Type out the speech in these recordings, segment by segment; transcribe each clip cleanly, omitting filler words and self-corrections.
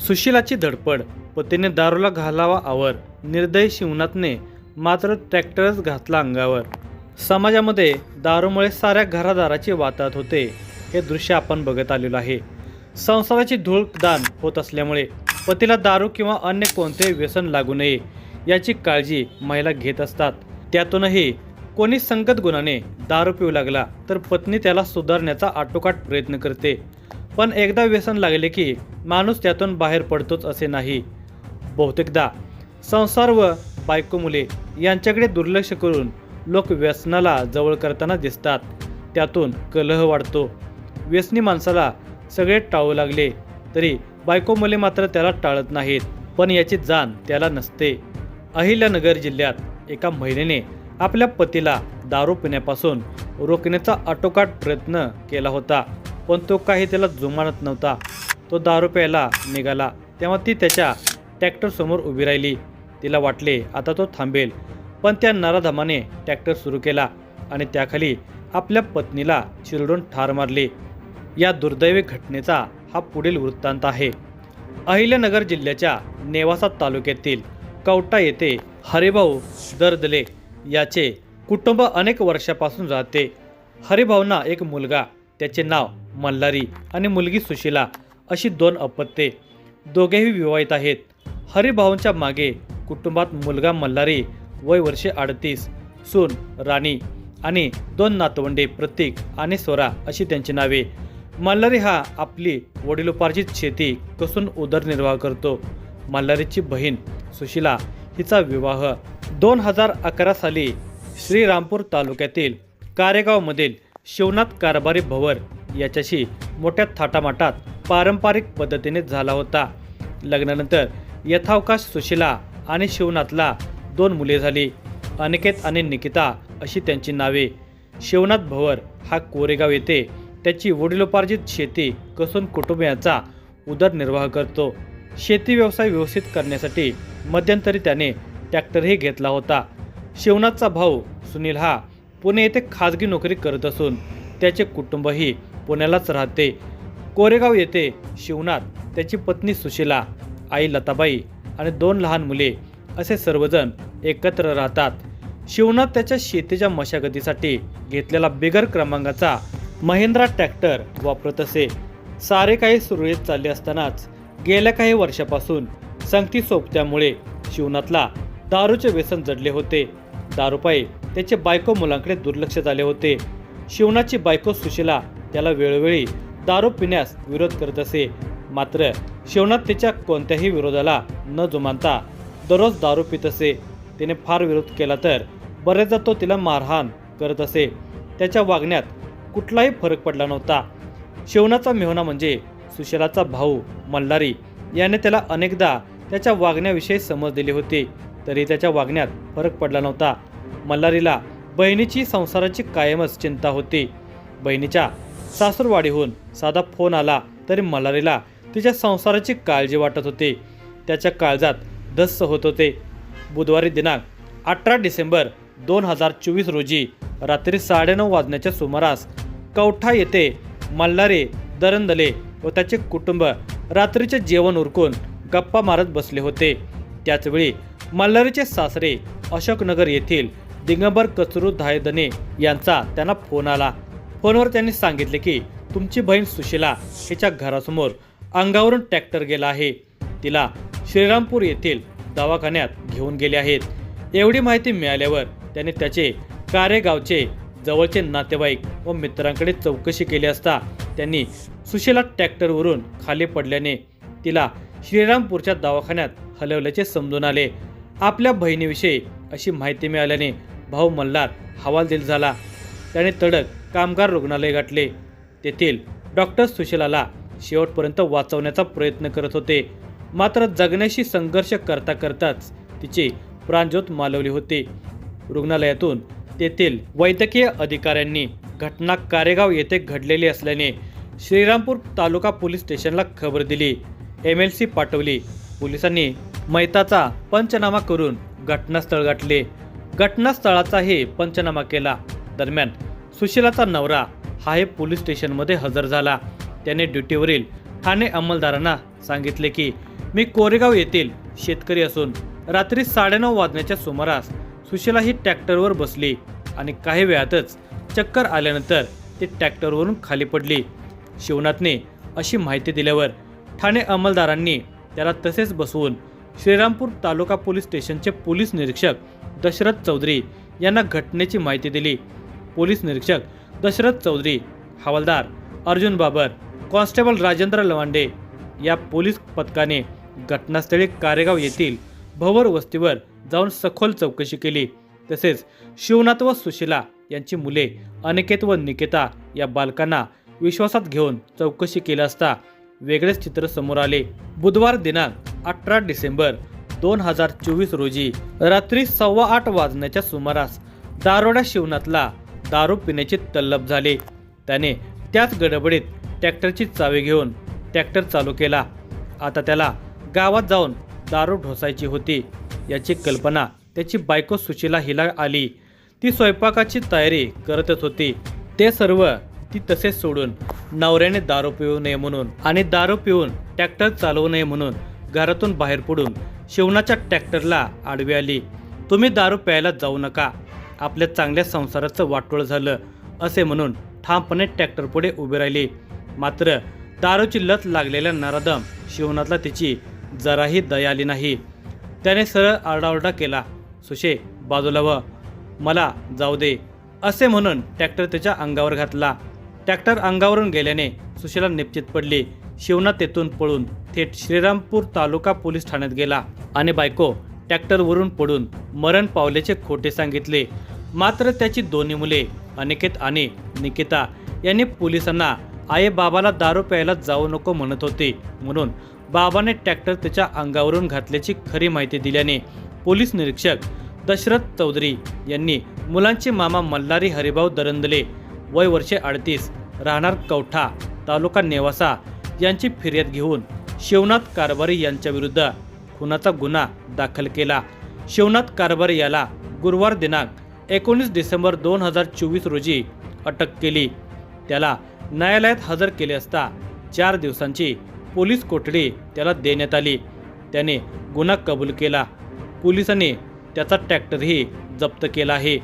सुशिलाची धडपड, पतीने दारूला घालावा आवर, निर्दयी शिवनाथने मात्र ट्रॅक्टरच घातला अंगावर. समाजामध्ये दारूमुळे साऱ्या घरादाराची वाताहत होते. हे दृश्य आपण बघत आलेलो आहे. संसाराची धूळदाण होत असल्यामुळे पतीला दारू किंवा अन्य कोणतेही व्यसन लागू नये याची काळजी महिला घेत असतात. त्यातूनही कोणी संगत गुणाने दारू पिऊ लागला तर पत्नी त्याला सुधारण्याचा आटोकाट प्रयत्न करते. पण एकदा व्यसन लागले की माणूस त्यातून बाहेर पडतोच असे नाही. बहुतेकदा संसार व बायको मुले यांच्याकडे दुर्लक्ष करून लोक व्यसनाला जवळ करताना दिसतात. त्यातून कलह वाढतो. व्यसनी माणसाला सगळे टाळू लागले तरी बायको मुले मात्र त्याला टाळत नाहीत. पण याची जाण त्याला नसते. अहिल्यानगर जिल्ह्यात एका महिलेने आपल्या पतीला दारू पिण्यापासून रोखण्याचा आटोकाट प्रयत्न केला होता. पण तो काही त्याला जुमानत नव्हता. तो दारू प्यायला निघाला तेव्हा ती त्याच्या ट्रॅक्टर समोर उभी राहिली. तिला वाटले आता तो थांबेल, पण त्या नराधमाने ट्रॅक्टर सुरू केला आणि त्याखाली आपल्या पत्नीला चिरडून ठार मारले. या दुर्दैवी घटनेचा हा पुढील वृत्तांत आहे. अहिल्यानगर जिल्ह्याच्या नेवासा तालुक्यातील कवठा येथे हरिभाऊ दरदले याचे कुटुंब अनेक वर्षापासून राहते. हरिभाऊंना एक मुलगा, त्याचे नाव मल्हारी आणि मुलगी सुशिला अशी 2 अपत्ये. दोघेही विवाहित आहेत. हरिभाऊंच्या मागे कुटुंबात मुलगा मल्हारी वय वर्षे 38, सून राणी आणि 2 नातवंडे प्रतीक आणि स्वरा अशी त्यांची नावे. मल्हारी हा आपली वडिलोपार्जित शेती कसून उदरनिर्वाह करतो. मल्हारीची बहीण सुशिला हिचा विवाह 2011 साली श्रीरामपूर तालुक्यातील कारेगावमधील शिवनाथ कारभारी भवर याच्याशी मोठ्या थाटामाटात पारंपरिक पद्धतीने झाला होता. लग्नानंतर यथावकाश सुशिला आणि शिवनाथला 2 मुले झाली. अनिकेत आणि निकिता अशी त्यांची नावे. शिवनाथ भवर हा कोरेगाव येथे त्याची वडिलोपार्जित शेती कसून कुटुंबियांचा उदरनिर्वाह करतो. शेती व्यवसाय व्यवस्थित करण्यासाठी मध्यंतरी त्याने ट्रॅक्टरही घेतला होता. शिवनाथचा भाऊ सुनील हा पुणे येथे खाजगी नोकरी करत असून त्याचे कुटुंबही पुण्यालाच राहते. कोरेगाव येथे शिवनाथ, त्याची पत्नी सुशिला, आई लताबाई आणि 2 लहान मुले असे सर्वजण एकत्र राहतात. शिवनाथ त्याच्या शेतीच्या मशागतीसाठी घेतलेला बिगर क्रमांकाचा महिंद्रा ट्रॅक्टर वापरत असे. सारे काही सुरळीत चालले असतानाच गेल्या काही वर्षापासून संगती सोबत्यामुळे शिवनाथला दारूचे व्यसन जडले होते. दारूपायी त्याचे बायको मुलांकडे दुर्लक्ष झाले होते. शिवनाथची बायको सुशिला त्याला वेळोवेळी दारू पिण्यास विरोध करत असे. मात्र शिवनाथ तिच्या कोणत्याही विरोधाला न जुमानता दररोज दारू पित असे. तिने फार विरोध केला तर बरेचदा तो तिला मारहाण करत असे. त्याच्या वागण्यात कुठलाही फरक पडला नव्हता. शिवनाथचा मेहुणा म्हणजे सुशिलाचा भाऊ मल्हारी याने त्याला अनेकदा त्याच्या वागण्याविषयी समज दिली होती, तरी त्याच्या वागण्यात फरक पडला नव्हता. मल्हारीला बहिणीची संसाराची कायमच चिंता होती. बहिणीच्या सासूरवाडीहून साधा फोन आला तरी मल्हारीला तिच्या संसाराची काळजी वाटत होती. त्याच्या काळजात धस्स होत होते. बुधवारी दिनांक 18 डिसेंबर 2024 रोजी रात्री 9:30 वाजण्याच्या सुमारास कवठा येथे मल्हारी दरंदले व त्याचे कुटुंब रात्रीचे जेवण उरकून गप्पा मारत बसले होते. त्याचवेळी मल्हारीचे सासरे अशोकनगर येथील दिगंबर कचरू धायदने यांचा त्यांना फोन आला. फोनवर त्यांनी सांगितले की तुमची बहीण सुशिला हिच्या घरासमोर अंगावरून ट्रॅक्टर गेला आहे. तिला श्रीरामपूर येथील दवाखान्यात घेऊन गेले आहेत. एवढी माहिती मिळाल्यावर त्यांनी त्याचे कारेगावचे जवळचे नातेवाईक व मित्रांकडे चौकशी केली असता त्यांनी सुशिला ट्रॅक्टरवरून खाली पडल्याने तिला श्रीरामपूरच्या दवाखान्यात हलवल्याचे समजून आले. आपल्या बहिणीविषयी अशी माहिती मिळाल्याने भाऊ मल्हार हवालदिल झाला. त्याने तडक कामगार रुग्णालय गाठले. तेथील डॉक्टर सुशिलाला शेवटपर्यंत वाचवण्याचा प्रयत्न करत होते. मात्र जगण्याशी संघर्ष करता करताच तिची प्राणज्योत मालवली होती. रुग्णालयातून तेथील वैद्यकीय अधिकाऱ्यांनी घटना कारेगाव येथे घडलेली असल्याने श्रीरामपूर तालुका पोलीस स्टेशनला खबर दिली. MLC पाठवली. पोलिसांनी मैताचा पंचनामा करून घटनास्थळ गाठले. घटनास्थळाचाही पंचनामा केला. दरम्यान सुशिलाचा नवरा हाही पोलीस स्टेशनमध्ये हजर झाला. त्याने ड्युटीवरील ठाणे अंमलदारांना सांगितले की मी कोरेगाव येथील शेतकरी असून रात्री 9:30 वाजण्याच्या सुमारास सुशीला ही ट्रॅक्टरवर बसली आणि काही वेळातच चक्कर आल्यानंतर ती ट्रॅक्टरवरून खाली पडली. शिवनाथने अशी माहिती दिल्यावर ठाणे अंमलदारांनी त्याला तसेच बसवून श्रीरामपूर तालुका पोलीस स्टेशनचे पोलीस निरीक्षक दशरथ चौधरी यांना घटनेची माहिती दिली. पोलीस निरीक्षक दशरथ चौधरी, हवालदार अर्जुन बाबर, कॉन्स्टेबल राजेंद्र लवांडे या पोलीस पथकाने घटनास्थळी कारेगाव येथील भवर वस्तीवर जाऊन सखोल चौकशी केली. तसेच शिवनाथ व सुशीला यांची मुले अनिकेत व निकेता या बालकांना विश्वासात घेऊन चौकशी केली असता वेगळेच चित्र समोर आले. बुधवार दिनांक 18 डिसेंबर 2024 रोजी रात्री 8:15 वाजण्याच्या सुमारास दारोडा शिवनाथला दारू पिण्याची तल्लब झाली. त्याने त्याच गडबडीत ट्रॅक्टरची चावी घेऊन ट्रॅक्टर चालू केला. आता त्याला गावात जाऊन दारू ढोसायची होती याची कल्पना त्याची बायको सुशीला हिला आली. ती स्वयंपाकाची तयारी करतच होती. ते सर्व ती तसेच सोडून नवऱ्याने दारू पिऊ नये म्हणून आणि दारू पिऊन ट्रॅक्टर चालवू नये म्हणून घरातून बाहेर पडून शिवनाच्या ट्रॅक्टरला आडवी आली. तुम्ही दारू प्यायला जाऊ नका, आपल्या चांगल्या संसाराचं वाटोळ झालं असे म्हणून ठामपणे ट्रॅक्टर पुढे उभे राहिली. मात्र दारूची लत लागलेल्या नराधम शिवनाथला तिची जराही दया आली नाही. त्याने सरळ आरडाओरडा केला, सुशे बाजूला व, मला जाऊ दे असे म्हणून ट्रॅक्टर त्याच्या अंगावर घातला. ट्रॅक्टर अंगावरून गेल्याने सुशीला निश्चित पडली. शिवनाथ तेथून पळून थेट श्रीरामपूर तालुका पोलीस ठाण्यात गेला आणि बायको ट्रॅक्टरवरून पडून मरण पावल्याचे खोटे सांगितले. मात्र त्याची दोन्ही मुले अनिकेत आणि निकिता यांनी पोलिसांना आई बाबाला दारू प्यायला जाऊ नको म्हणत होते म्हणून बाबाने ट्रॅक्टर त्याच्या अंगावरून घातल्याची खरी माहिती दिल्याने पोलीस निरीक्षक दशरथ चौधरी यांनी मुलांचे मामा मल्हारी हरिभाऊ दरंदले, वय वर्षे 38, राहणार कवठा, तालुका नेवासा यांची फिर्याद घेऊन शिवनाथ कारभारी यांच्या विरुद्ध खुनाचा गुन्हा दाखल केला. शिवनाथ कारभारी याला गुरुवार दिनांक 19 डिसेंबर 2024 रोजी अटक केली. त्याला न्यायालयात हजर केले असता 4 दिवसांची पोलीस कोठडी त्याला देण्यात आली. त्याने गुन्हा कबूल केला. पोलिसांनी त्याचा ट्रॅक्टरही जप्त केला आहे.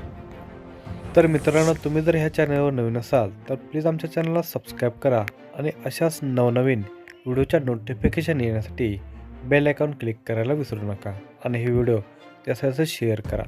तर मित्रांनो, तुम्ही जर ह्या चॅनलवर नवीन असाल तर प्लीज आमच्या चॅनलला सबस्क्राईब करा आणि अशाच नवनवीन व्हिडिओच्या नोटिफिकेशन येण्यासाठी बेल आयकॉन क्लिक करायला विसरू नका आणि हे व्हिडिओ त्यासाठी शेअर करा.